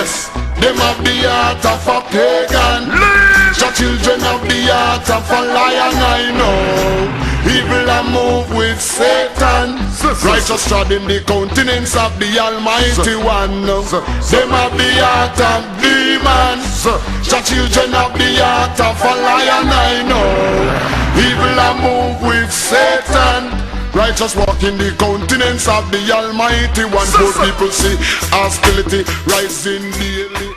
Yes, them have the heart of a pagan. The children have the heart of a lion, I know. Evil and move with Satan. Righteous trod in the countenance of the Almighty One. Them have the heart of demons. The children have the heart of a lion, I know. Evil and move with Satan. Righteous walk in the countenance of the Almighty One. Good people see hostility rising daily.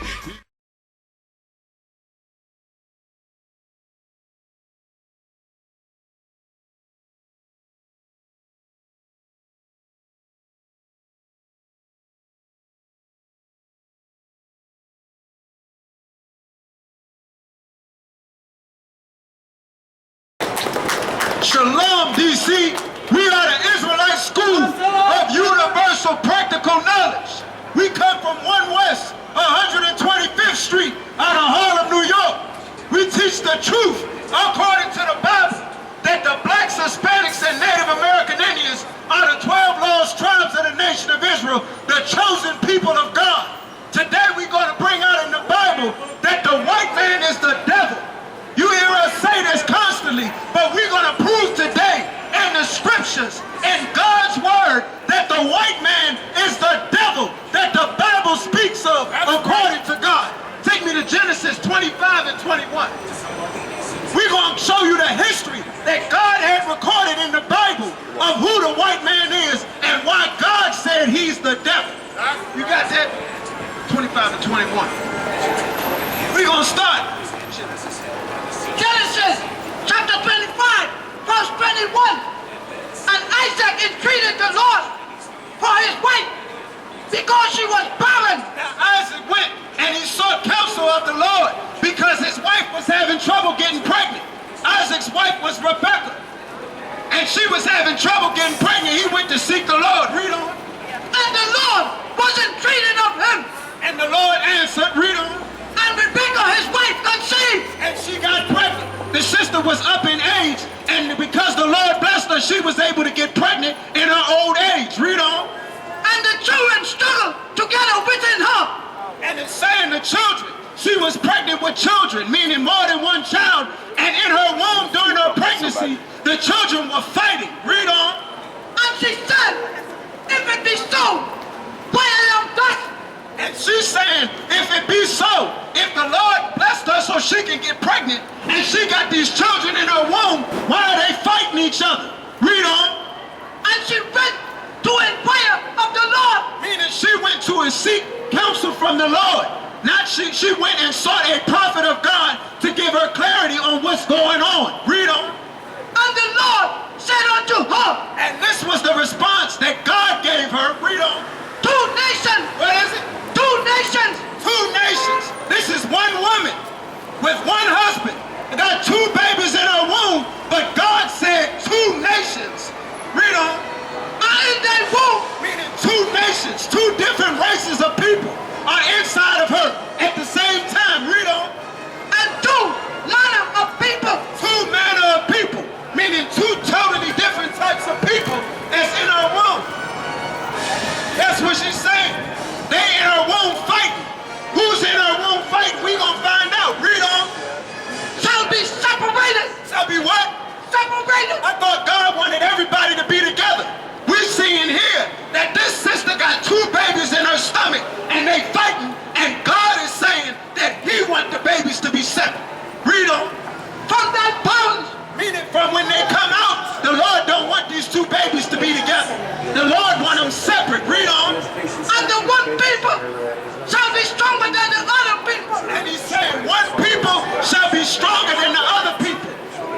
Shalom, DC. We are the Israelite School of Universal Practical Knowledge. We come from 1 West 125th Street out of Harlem, New York. We teach the truth according to the Bible that the blacks, Hispanics, and Native American Indians are the 12 lost tribes of the nation of Israel, the chosen people of God. Today we're going to bring out in the Bible that the white man is the devil. You hear us say this constantly, but we're going to prove today in the scriptures, in God's word, that the white man is the devil that the Bible speaks of according to God. Take me to Genesis 25 and 21. We're going to show you the history that God had recorded in the Bible of who the white man is and why God said he's the devil. You got that? 25 and 21. We're going to start. Genesis chapter 25, verse 21. And Isaac entreated the Lord for his wife because she was barren. Now Isaac went and he sought counsel of the Lord because his wife was having trouble getting pregnant. Isaac's wife was Rebekah, and she was having trouble getting pregnant. He went to seek the Lord. Read on. And the Lord was entreated of him. And the Lord answered. Read on. And Rebekah, his wife, conceived. And she got pregnant. The sister was up in age, and because the Lord blessed her, she was able to get pregnant in her old age. Read on. And the children struggled together within her. And it's saying the children, she was pregnant with children, meaning more than one child, and in her womb during her pregnancy, the children were fighting. Read on. And she said, if it be so, why I am thus? And she's saying, if it be so, if the Lord blessed her so she can get pregnant, and she got these children in her womb, why are they fighting each other? Read on. And she went to inquire of the Lord. Meaning she went to seek counsel from the Lord. Not she went and sought a prophet of God to give her clarity on what's going on. Read on. And the Lord said unto her. And this was the response that God gave her. Read on. Two nations. What is it? Two nations. Two nations. This is one woman with one husband. Got two babies in her womb, but God said two nations. Read on. And in their womb. Meaning two nations, two different races of people are inside of her at the same time. Read on. And two manner of people. Two manner of people. Meaning two totally different types of people that's in her womb. That's what she's saying. They in her womb fighting. Who's in her womb fighting? We gonna find out. Read on. Shall be separated. Shall be what? Separated. I thought God wanted everybody to be together. We're seeing here that this sister got two babies in her stomach and they fighting, and God is saying that he wants the babies to be separate. Read on. From their bones. Meaning from when they come out, the Lord don't want these two babies to be together. The Lord want them separate. Read on. And the one people shall be stronger than the other people. And he's saying one people shall be stronger than the other people.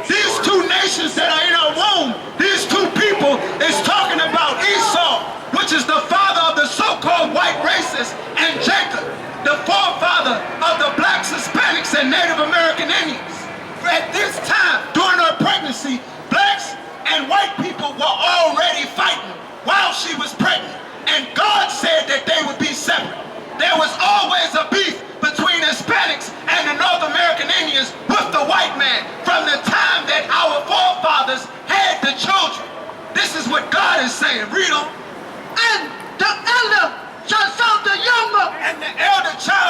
These two nations that are in our womb, these two people is talking about Esau, which is the father of the so-called white races, and Jacob, the forefather of the blacks, Hispanics, and Native American Indians. At this time, during her pregnancy, blacks and white people were already fighting while she was pregnant. And God said that they would be separate. There was always a beef between Hispanics and the North American Indians with the white man from the time that our forefathers had the children. This is what God is saying. Read on. And the elder shall serve the younger. And the elder child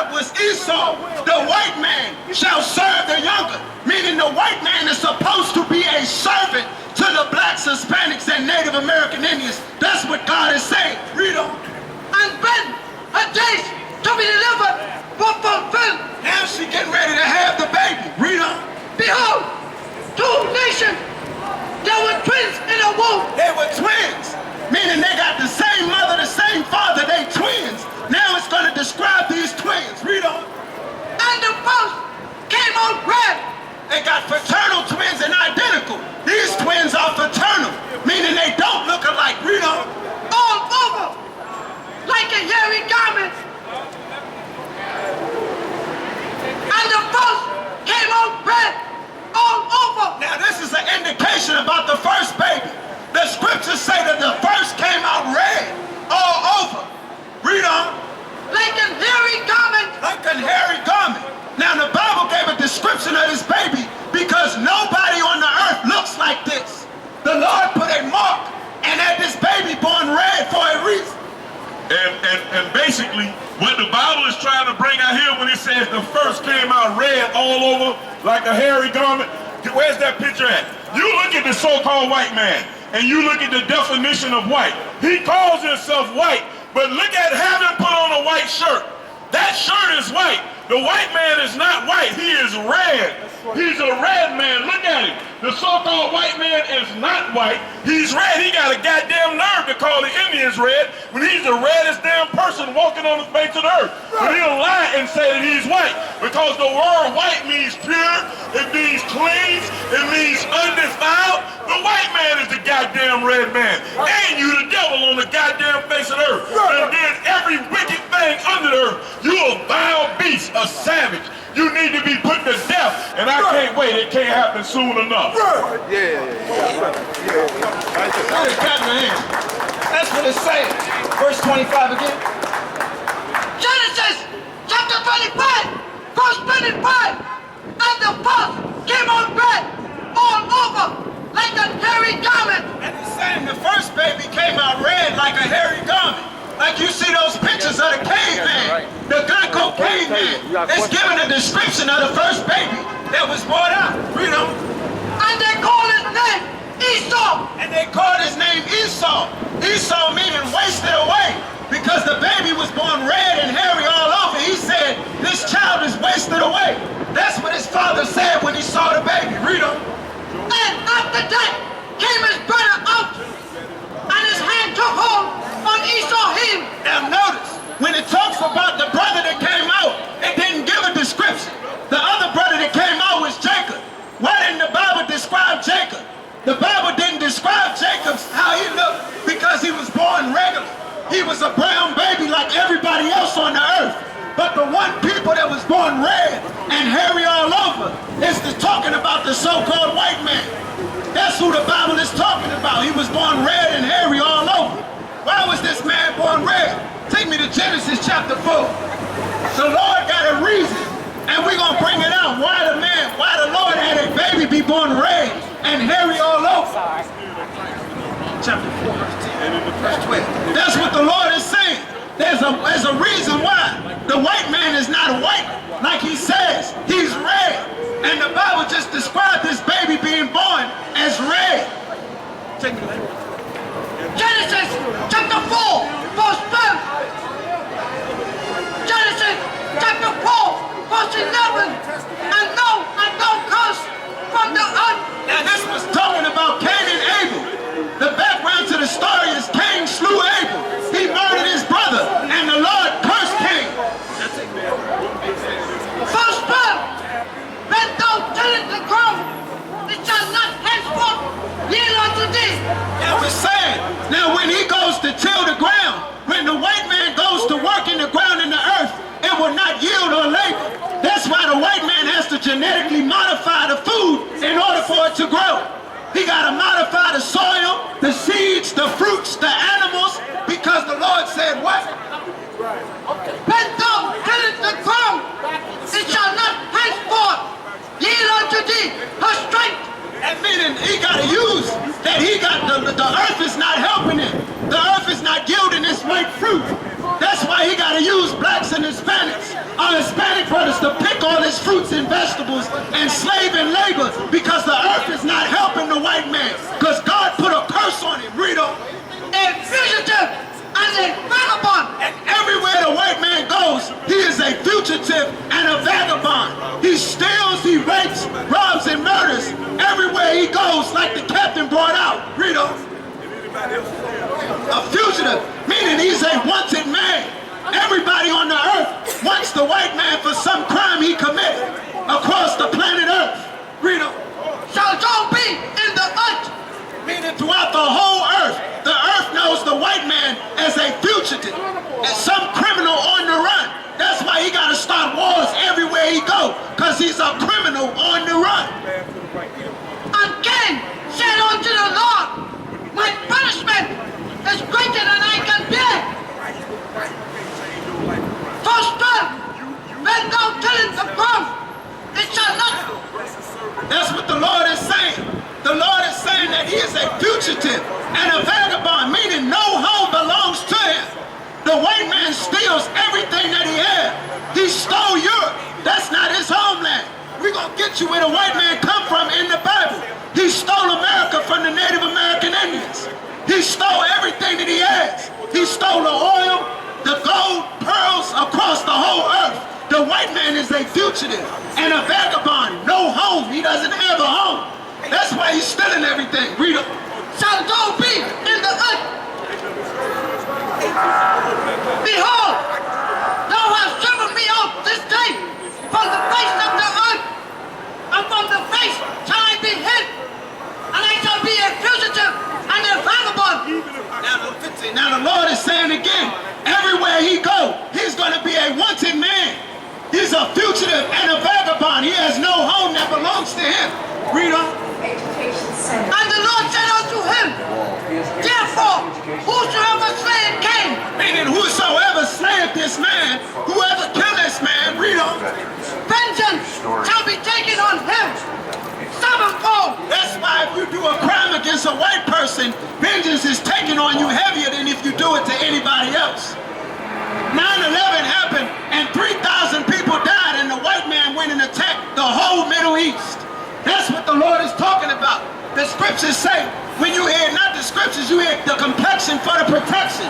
and is supposed to be a servant to the blacks, Hispanics, and Native American Indians. That's what God is saying. Read on. And when her days to be delivered were fulfilled, Now she getting ready to have the baby. Read on. behold, two nations, there were twins in a womb. They were twins, meaning they got the same mother, the same father. They twins. Now it's going to describe these twins. Read on. And the first came out red, They got fraternal twins and identical. These twins are fraternal, meaning they don't look alike. Read on. all over, like a hairy garment. And the first came out red, all over, Now this is an indication about the first baby. The scriptures say that the first came out red all over. Read on. like a hairy garment. Like a hairy garment. Now the Bible gave a description of this baby because nobody on the earth looks like this. The Lord put a mark and had this baby born red for a reason. And basically, what the Bible is trying to bring out here when it says the first came out red all over like a hairy garment, where's that picture at? You look at the so-called white man, and you look at the definition of white. He calls himself white, but look at having put on a white shirt. That shirt is white. The white man is not white. He is red. He's a red man. Look at him. The so-called white man is not white. He's red. He got a goddamn nerve to call the Indians red when he's the reddest damn person walking on the face of the earth. But he'll lie and say that he's white because the word white means pure. It means clean. It means undefiled. The white man is the goddamn red man. And you the devil on the goddamn face of the earth. And then every wicked thing under the earth. You a vile beast, a savage. You need to be put to death. And I can't wait. It can't happen soon enough. That's what it's saying. Verse 25 again. Genesis chapter 25, verse 25. And the first came out red, all over, like a hairy garment. And it's saying the first baby came out red like a hairy garment. Like you see those pictures of the caveman, the Geico caveman. It's giving a description of the first baby that was brought out. Read on. And they called his name Esau. And they called his name Esau. Esau meaning wasted away because the baby was born red and hairy all over. He said, this child is wasted away. That's what his father said when he saw the baby. Read on. And after that came his brother out, and his hand took hold on Esau him. Now notice, when it talks about the brother that came out, it didn't give a description. The other brother that came out was Jacob. Why didn't the Bible describe Jacob? The Bible didn't describe Jacob how he looked because he was born regular. He was a brown baby like everybody else on the earth. But the one people that was born red and hairy all over is talking about the so-called white man. That's who the Bible is talking about. He was born red and hairy all over. Why was this man born red? Take me to Genesis chapter 4. The Lord got a reason, and we're going to bring it out. Why the Lord had a baby be born red and hairy all over. Chapter 4, verse 12. That's what the Lord is saying. There's a reason why. The white man is not white, like he says. He's red. And the Bible just described this baby being born as red. Take me to Genesis chapter 4, verse 12. Genesis chapter 4, verse 11. And thou curse from the earth. Now this was talking about Cain and Abel. The background to the story is Cain slew Abel. He murdered his brother, and the Lord cursed Cain. Verse 12. When thou tillest the ground, it shall not henceforth yield unto thee. That was saying, now when he goes to till the ground, when the white man goes to work in the ground in the earth, it will not yield or labor. That's why the white man has to genetically modify the food in order for it to grow. He got to modify the soil, the seeds, the fruits, the animals, because the Lord said what? When thou tillest the ground, it shall not henceforth yield unto thee her strength. And meaning he got to use that he got the earth is not helping him. The earth is not yielding its white fruit. That's why he got to use blacks and Hispanics, our Hispanic brothers, to pick all his fruits and vegetables and slave and labor because the fugitive and a vagabond. He steals, he rapes, robs, and murders everywhere he goes, like the captain brought out. Read on. A fugitive, meaning he's a wanted man. Everybody on the earth wants the white man for some crime he committed across the planet Earth. Read on. Shall so be in the earth. Meaning throughout the whole earth, the earth knows the white man as a fugitive, as some criminal on the run. That's why he got to start wars everywhere he go, because he's a criminal on the run. And Cain said unto the Lord, my punishment is greater than I can bear. Verse 12, when thou tillest the ground, it shall not. That's what the Lord is saying. The Lord is saying that he is a fugitive and a vagabond, meaning no home belongs to him. The white man steals everything that he had. He stole Europe. That's not his homeland. We're going to get you where the white man come from in the Bible. He stole America from the Native American Indians. He stole everything that he has. He stole the oil, the gold, pearls across the whole earth. The white man is a fugitive and a vagabond. No home. He doesn't have a home. That's why he's stealing everything. Read it. Shall thou be in the earth. Behold, thou hast driven me out this day from the face of the earth, and from the face shall I be hid, and I shall be a fugitive and a vagabond. Now the Lord is saying again, everywhere he go, he's going to be a wanted man. He's a fugitive and a vagabond. He has no home that belongs to him. Read on. And the Lord said unto him, therefore, whosoever slayeth Cain, meaning whosoever slayeth this man, whoever killed this man, read on. vengeance shall be taken on him sevenfold. That's why if you do a crime against a white person, vengeance is taken on you heavier than if you do it to anybody else. 9/11 happened and 3,000 people died and the white man went and attacked the whole Middle East. That's what the Lord is talking about. The scriptures say, when you hear not the scriptures, you hear the complexion for the protection.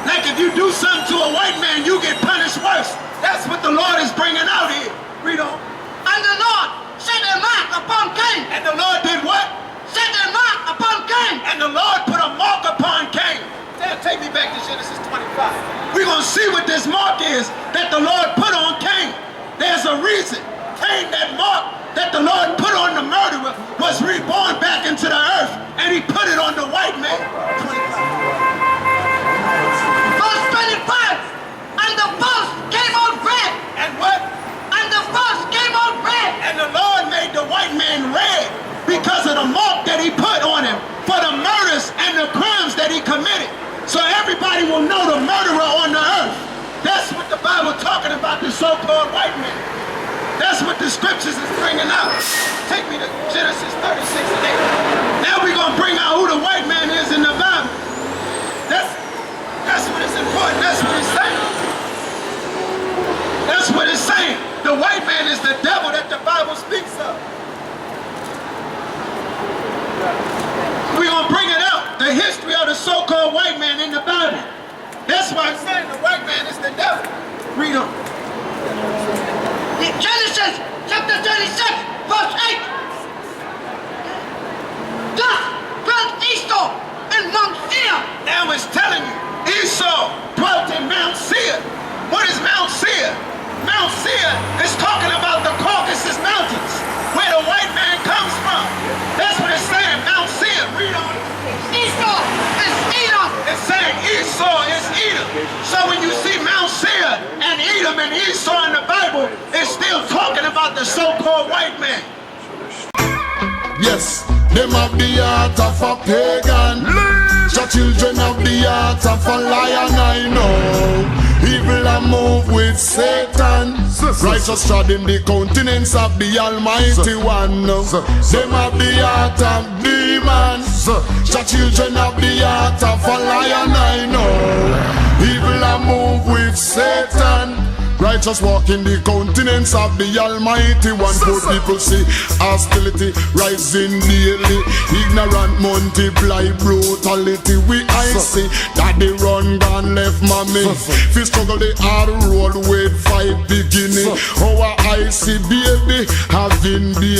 Like if you do something to a white man, you get punished worse. That's what the Lord is bringing out here. Read on. And the Lord set a mark upon Cain. And the Lord did what? Set a mark upon Cain. And the Lord put a mark upon Cain. Now take me back to Genesis 25. We're going to see what this mark is that the Lord put on Cain. There's a reason. Cain, that mark that the Lord put on the murderer, was reborn back into the earth, and he put it on the white man. 25. Verse 25. And the first came out red. And what? And the first came out red. And the Lord made the white man red because of the mark that he put on him for the murders and the crimes that he committed. So everybody will know the murderer on the earth. That's what the Bible talking about, the so-called white man. That's what the scriptures is bringing out. Take me to Genesis 36 and 8. Now we're going to bring out who the white man is in the Bible. That's what it's important. That's what it's saying. That's what it's saying. The white man is the devil that the Bible speaks of. We're going to bring it out. The history of the so-called white man in the Bible. That's why I'm saying the white man is the devil. Read on. Genesis chapter 36, verse 8. Thus dwelt Esau in Mount Seir. Now it's telling you, Esau dwelt in Mount Seir. What is Mount Seir? Mount Seir is talking about the Caucasus Mountains, where the white man comes from. That's what it's saying, Mount Seir. Read on. Esau is Edom. It's saying Esau is Edom. So when you see Mount Seir and Edom and Esau in the Bible, it's still talking about the so-called white man. Yes, them have the heart of a pagan. The children have the heart of a lion, I know. Evil a move with Satan. Righteous trod in the countenance of the Almighty One. Them have the heart of demons. The children have the heart of a lion, I know. Evil a move with Satan. Righteous walk in the countenance of the Almighty One. Poor people see hostility rising daily. Ignorant multiply brutality. I see that they run gone left mommy. Fi struggle the hard road with fight beginning. living day